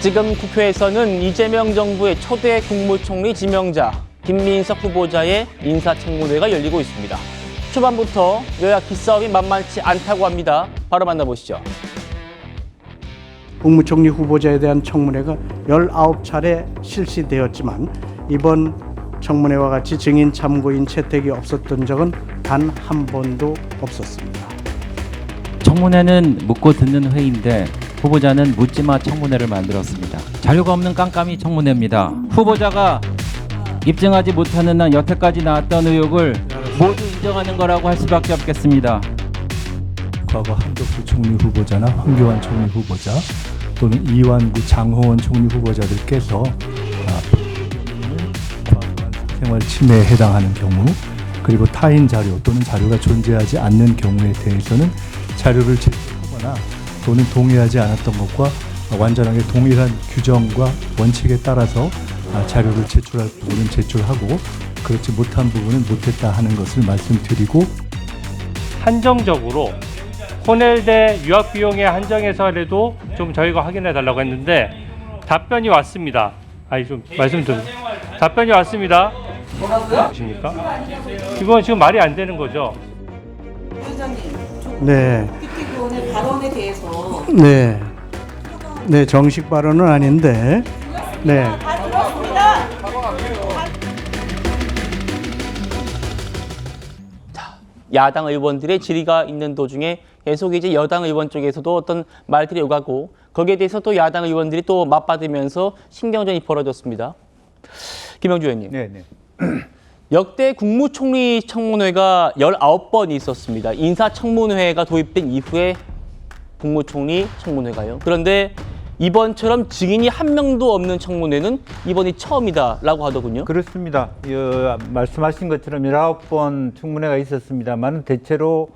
지금 국회에서는 이재명 정부의 초대 국무총리 지명자 김민석 후보자의 인사청문회가 열리고 있습니다. 초반부터 여야 기싸움이 만만치 않다고 합니다. 바로 만나보시죠. 국무총리 후보자에 대한 청문회가 19차례 실시되었지만 이번 청문회와 같이 증인 참고인 채택이 없었던 적은 단 한 번도 없었습니다. 청문회는 묻고 듣는 회의인데 후보자는 묻지마 청문회를 만들었습니다. 자료가 없는 깜깜이 청문회입니다. 후보자가 입증하지 못하는 한 여태까지 나왔던 의혹을 모두 인정하는 거라고 할 수밖에 없겠습니다. 과거 한덕수 총리 후보자나 황교안 총리 후보자 또는 이완구 장홍원 총리 후보자들께서 과거한 생활 침해에 해당하는 경우 그리고 타인 자료 또는 자료가 존재하지 않는 경우에 대해서는 자료를 제출하거나 또는 동의하지 않았던 것과 완전하게 동일한 규정과 원칙에 따라서 자료를 제출할 부분은 제출하고 그렇지 못한 부분은 못했다 하는 것을 말씀드리고, 한정적으로 코넬대 유학 비용에 한정해서라도 좀 저희가 확인해 달라고 했는데 답변이 왔습니다. 좀 말씀드립니다. 답변이 왔습니다. 뭐라고요? 십니까? 이건 지금 말이 안 되는 거죠. 위원장님, 네, PT 의원의 발언에 대해서 네, 정식 발언은 아닌데, 네. 다 들었습니다. 야당 의원들의 질의가 있는 도중에 계속 이제 여당 의원 쪽에서도 어떤 말들이 오가고 거기에 대해서 또 야당 의원들이 또 맞받으면서 신경전이 벌어졌습니다. 김영주 의원님. 네네. 역대 국무총리 청문회가 19번이 있었습니다. 인사청문회가 도입된 이후에 국무총리 청문회가요. 그런데 이번처럼 증인이 한 명도 없는 청문회는 이번이 처음이다라고 하더군요. 그렇습니다. 말씀하신 것처럼 19번 청문회가 있었습니다만 대체로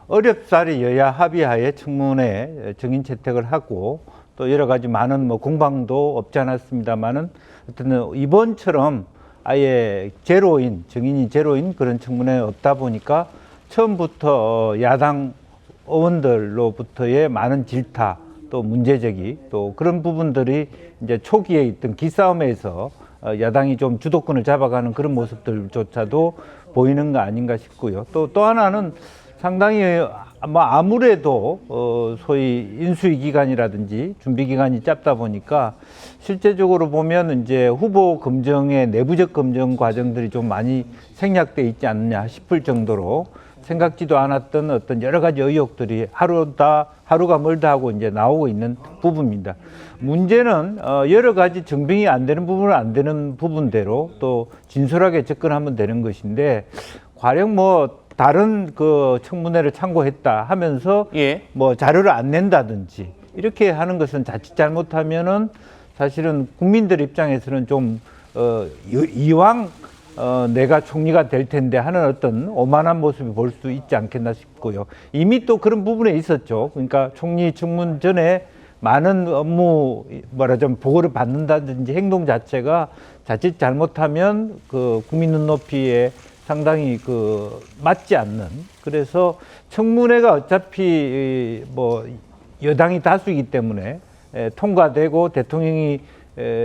어렵사리 여야 합의하에 청문회 증인 채택을 하고 또 여러 가지 많은 공방도 없지 않았습니다만은 어떤 이번처럼 아예 제로인 증인이 제로인 그런 청문회 없다 보니까 처음부터 야당 의원들로부터의 많은 질타 또 문제제기 또 그런 부분들이 이제 초기에 있던 기싸움에서 야당이 좀 주도권을 잡아가는 그런 모습들조차도 보이는 거 아닌가 싶고요. 또 하나는 상당히 아무래도 소위 인수위 기간이라든지 준비 기간이 짧다 보니까 실제적으로 보면 이제 후보 검증의 내부적 검증 과정들이 좀 많이 생략돼 있지 않느냐 싶을 정도로 생각지도 않았던 어떤 여러 가지 의혹들이 하루가 멀다 하고 이제 나오고 있는 부분입니다. 문제는 여러 가지 증빙이 안 되는 부분은 안 되는 부분대로 또 진솔하게 접근하면 되는 것인데 과연 다른 그 청문회를 참고했다 하면서 자료를 안 낸다든지 이렇게 하는 것은 자칫 잘못하면은 사실은 국민들 입장에서는 좀 이왕 내가 총리가 될 텐데 하는 어떤 오만한 모습을 볼 수 있지 않겠나 싶고요. 이미 또 그런 부분에 있었죠. 그러니까 총리 청문 전에 많은 업무 보고를 받는다든지 행동 자체가 자칫 잘못하면 그 국민 눈높이에 상당히 맞지 않는, 그래서 청문회가 어차피 여당이 다수이기 때문에 통과되고 대통령이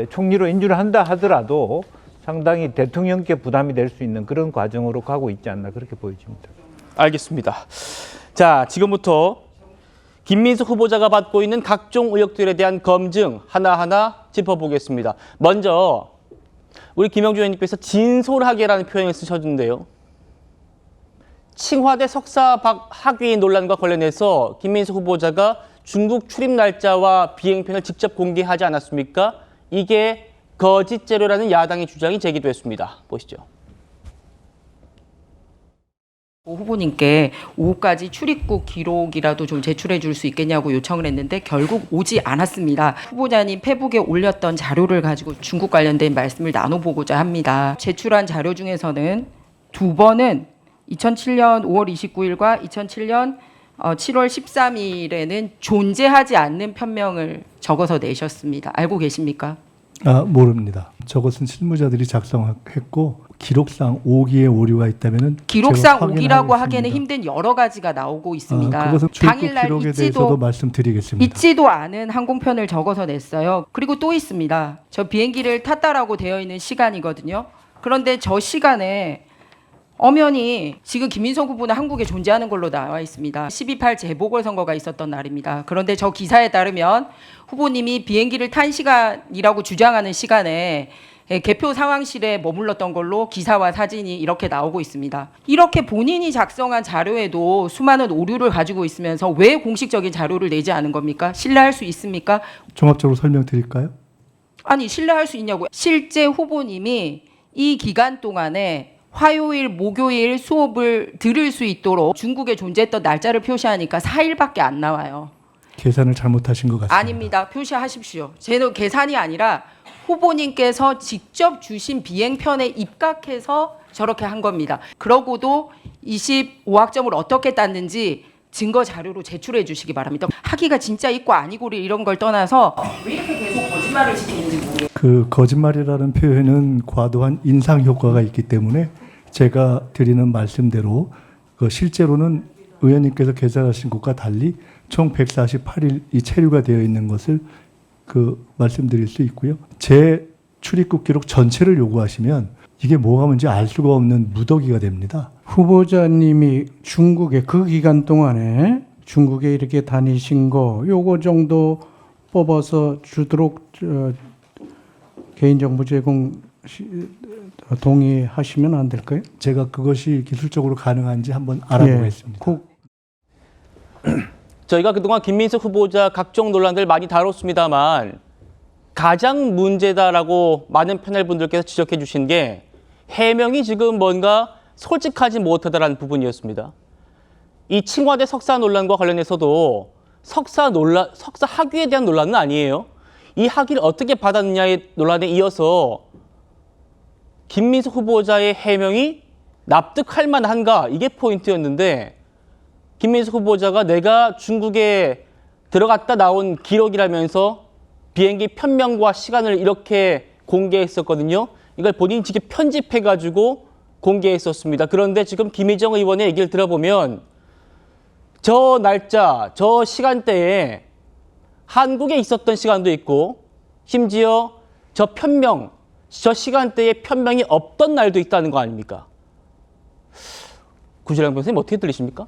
총리로 인준을 한다 하더라도 상당히 대통령께 부담이 될 수 있는 그런 과정으로 가고 있지 않나 그렇게 보여집니다. 알겠습니다. 자, 지금부터 김민석 후보자가 받고 있는 각종 의혹들에 대한 검증 하나하나 짚어보겠습니다. 먼저 우리 김영주 의원님께서 진솔하게라는 표현을 쓰셨는데요. 칭화대 석사 학위 논란과 관련해서 김민석 후보자가 중국 출입 날짜와 비행편을 직접 공개하지 않았습니까? 이게 거짓 재료라는 야당의 주장이 제기됐습니다. 보시죠. 후보님께 오후까지 출입국 기록이라도 좀 제출해 줄 수 있겠냐고 요청을 했는데 결국 오지 않았습니다. 후보자님 페북에 올렸던 자료를 가지고 중국 관련된 말씀을 나눠보고자 합니다. 제출한 자료 중에서는 두 번은 2007년 5월 29일과 2007년 7월 13일에는 존재하지 않는 편명을 적어서 내셨습니다. 알고 계십니까? 모릅니다. 저것은 실무자들이 작성했고 기록상 오기의 오류가 있다면은 기록상 제가 오기라고 확인하겠습니다. 하기에는 힘든 여러 가지가 나오고 있습니다. 그것은 출국 당일날 기록에 대해서도 말씀드리겠습니다. 있지도 않은 항공편을 적어서 냈어요. 그리고 또 있습니다. 저 비행기를 탔다라고 되어 있는 시간이거든요. 그런데 저 시간에 엄연히 지금 김민석 후보는 한국에 존재하는 걸로 나와 있습니다. 12.8 재보궐선거가 있었던 날입니다. 그런데 저 기사에 따르면 후보님이 비행기를 탄 시간이라고 주장하는 시간에 개표 상황실에 머물렀던 걸로 기사와 사진이 이렇게 나오고 있습니다. 이렇게 본인이 작성한 자료에도 수많은 오류를 가지고 있으면서 왜 공식적인 자료를 내지 않은 겁니까? 신뢰할 수 있습니까? 종합적으로 설명드릴까요? 아니 신뢰할 수 있냐고요. 실제 후보님이 이 기간 동안에 화요일, 목요일 수업을 들을 수 있도록 중국에 존재했던 날짜를 표시하니까 4일밖에 안 나와요. 계산을 잘못하신 것 같습니다. 아닙니다. 표시하십시오. 제는 계산이 아니라 후보님께서 직접 주신 비행편에 입각해서 저렇게 한 겁니다. 그러고도 25학점을 어떻게 땄는지 증거 자료로 제출해 주시기 바랍니다. 학위가 진짜 있고 아니고를 이런 걸 떠나서 왜 이렇게 계속 거짓말을 시키는지 모르겠어요. 그 거짓말이라는 표현은 과도한 인상 효과가 있기 때문에 제가 드리는 말씀대로 실제로는 의원님께서 계산하신 것과 달리 총 148일이 체류가 되어 있는 것을 말씀드릴 수 있고요. 제 출입국 기록 전체를 요구하시면 이게 뭐가 뭔지 알 수가 없는 무더기가 됩니다. 후보자님이 중국에 그 기간 동안에 중국에 이렇게 다니신 거 요거 정도 뽑아서 주도록 개인정보 제공 동의하시면 안 될까요? 제가 그것이 기술적으로 가능한지 한번 알아보겠습니다. 저희가 그동안 김민석 후보자 각종 논란들 많이 다뤘습니다만 가장 문제다라고 많은 패널 분들께서 지적해 주신 게 해명이 지금 뭔가 솔직하지 못하다라는 부분이었습니다. 이清華대 석사 논란과 관련해서도 석사 학위에 대한 논란은 아니에요. 이 학위를 어떻게 받았느냐의 논란에 이어서 김민석 후보자의 해명이 납득할 만한가 이게 포인트였는데 김민석 후보자가 내가 중국에 들어갔다 나온 기록이라면서 비행기 편명과 시간을 이렇게 공개했었거든요. 이걸 본인이 직접 편집해가지고 공개했었습니다. 그런데 지금 김희정 의원의 얘기를 들어보면 저 날짜, 저 시간대에 한국에 있었던 시간도 있고 심지어 저 편명, 저 시간대에 편명이 없던 날도 있다는 거 아닙니까? 구실영 변호사님 어떻게 들리십니까?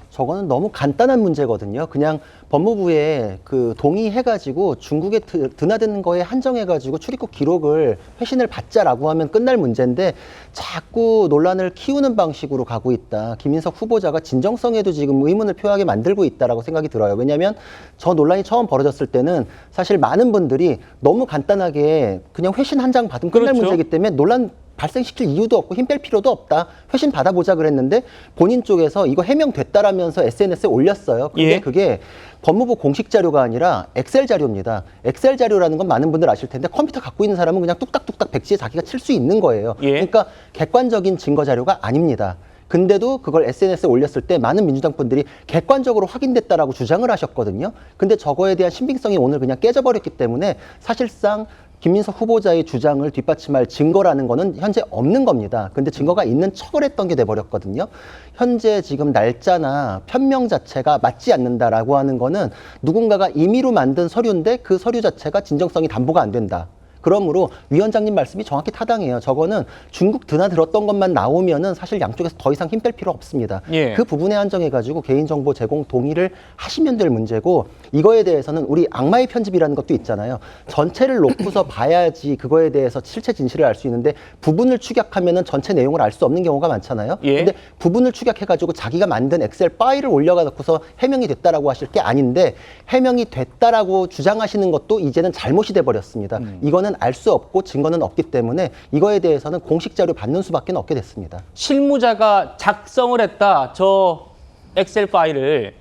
저거는 너무 간단한 문제거든요. 그냥 법무부에 동의해가지고 중국에 드나드는 거에 한정해가지고 출입국 기록을 회신을 받자라고 하면 끝날 문제인데 자꾸 논란을 키우는 방식으로 가고 있다. 김민석 후보자가 진정성에도 지금 의문을 표하게 만들고 있다라고 생각이 들어요. 왜냐하면 저 논란이 처음 벌어졌을 때는 사실 많은 분들이 너무 간단하게 그냥 회신 한 장 받으면 끝날 그렇죠. 문제이기 때문에 논란 발생시킬 이유도 없고 힘 뺄 필요도 없다. 회신 받아보자 그랬는데 본인 쪽에서 이거 해명됐다라면서 SNS에 올렸어요. 근데 그게 법무부 공식 자료가 아니라 엑셀 자료입니다. 엑셀 자료라는 건 많은 분들 아실 텐데 컴퓨터 갖고 있는 사람은 그냥 뚝딱뚝딱 백지에 자기가 칠 수 있는 거예요. 그러니까 객관적인 증거 자료가 아닙니다. 근데도 그걸 SNS에 올렸을 때 많은 민주당 분들이 객관적으로 확인됐다라고 주장을 하셨거든요. 근데 저거에 대한 신빙성이 오늘 그냥 깨져버렸기 때문에 사실상 김민석 후보자의 주장을 뒷받침할 증거라는 거는 현재 없는 겁니다. 근데 증거가 있는 척을 했던 게 돼버렸거든요. 현재 지금 날짜나 편명 자체가 맞지 않는다라고 하는 거는 누군가가 임의로 만든 서류인데 그 서류 자체가 진정성이 담보가 안 된다. 그러므로 위원장님 말씀이 정확히 타당해요. 저거는 중국 드나들었던 것만 나오면은 사실 양쪽에서 더 이상 힘 뺄 필요 없습니다. 그 부분에 한정해가지고 개인정보 제공 동의를 하시면 될 문제고 이거에 대해서는 우리 악마의 편집이라는 것도 있잖아요. 전체를 놓고서 봐야지 그거에 대해서 실체 진실을 알 수 있는데 부분을 추격하면은 전체 내용을 알 수 없는 경우가 많잖아요. 근데 부분을 추격해가지고 자기가 만든 엑셀 파일을 올려놓고서 해명이 됐다라고 하실 게 아닌데 해명이 됐다라고 주장하시는 것도 이제는 잘못이 돼버렸습니다. 이거는 알 수 없고 증거는 없기 때문에 이거에 대해서는 공식 자료 받는 수밖에 없게 됐습니다. 실무자가 작성을 했다. 저 엑셀 파일을.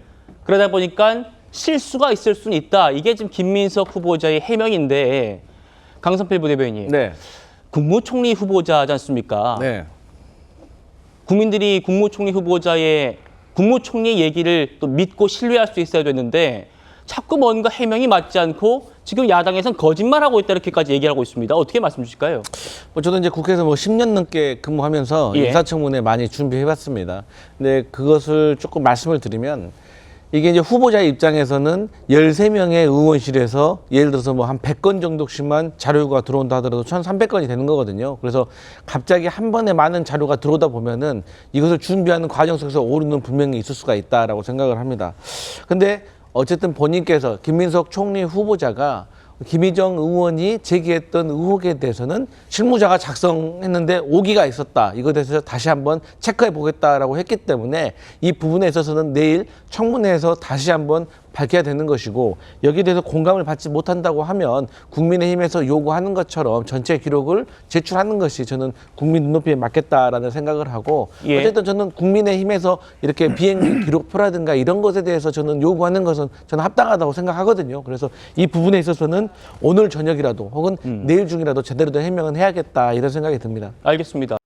그러다 보니까 실수가 있을 수는 있다. 이게 지금 김민석 후보자의 해명인데 강선필 부대변인님. 네. 국무총리 후보자지 않습니까? 네. 국민들이 국무총리 후보자의 국무총리 얘기를 또 믿고 신뢰할 수 있어야 되는데 자꾸 뭔가 해명이 맞지 않고 지금 야당에선 거짓말하고 있다 이렇게까지 얘기하고 있습니다. 어떻게 말씀 주실까요? 뭐 저도 이제 국회에서 뭐 10년 넘게 근무하면서 예. 인사청문회 많이 준비해봤습니다. 근데 그것을 조금 말씀을 드리면 이게 이제 후보자의 입장에서는 13명의 의원실에서 예를 들어서 뭐 한 100건 정도씩만 자료가 들어온다 하더라도 1,300건이 되는 거거든요. 그래서 갑자기 한 번에 많은 자료가 들어오다 보면은 이것을 준비하는 과정 속에서 오류는 분명히 있을 수가 있다라고 생각을 합니다. 근데 어쨌든 본인께서 김민석 총리 후보자가 김희정 의원이 제기했던 의혹에 대해서는 실무자가 작성했는데 오기가 있었다. 이거에 대해서 다시 한번 체크해 보겠다라고 했기 때문에 이 부분에 있어서는 내일 청문회에서 다시 한번 밝혀야 되는 것이고 여기에 대해서 공감을 받지 못한다고 하면 국민의힘에서 요구하는 것처럼 전체 기록을 제출하는 것이 저는 국민 눈높이에 맞겠다라는 생각을 하고 예. 어쨌든 저는 국민의힘에서 이렇게 비행 기록표라든가 이런 것에 대해서 저는 요구하는 것은 저는 합당하다고 생각하거든요. 그래서 이 부분에 있어서는 오늘 저녁이라도 혹은 내일 중이라도 제대로 된 해명은 해야겠다 이런 생각이 듭니다. 알겠습니다.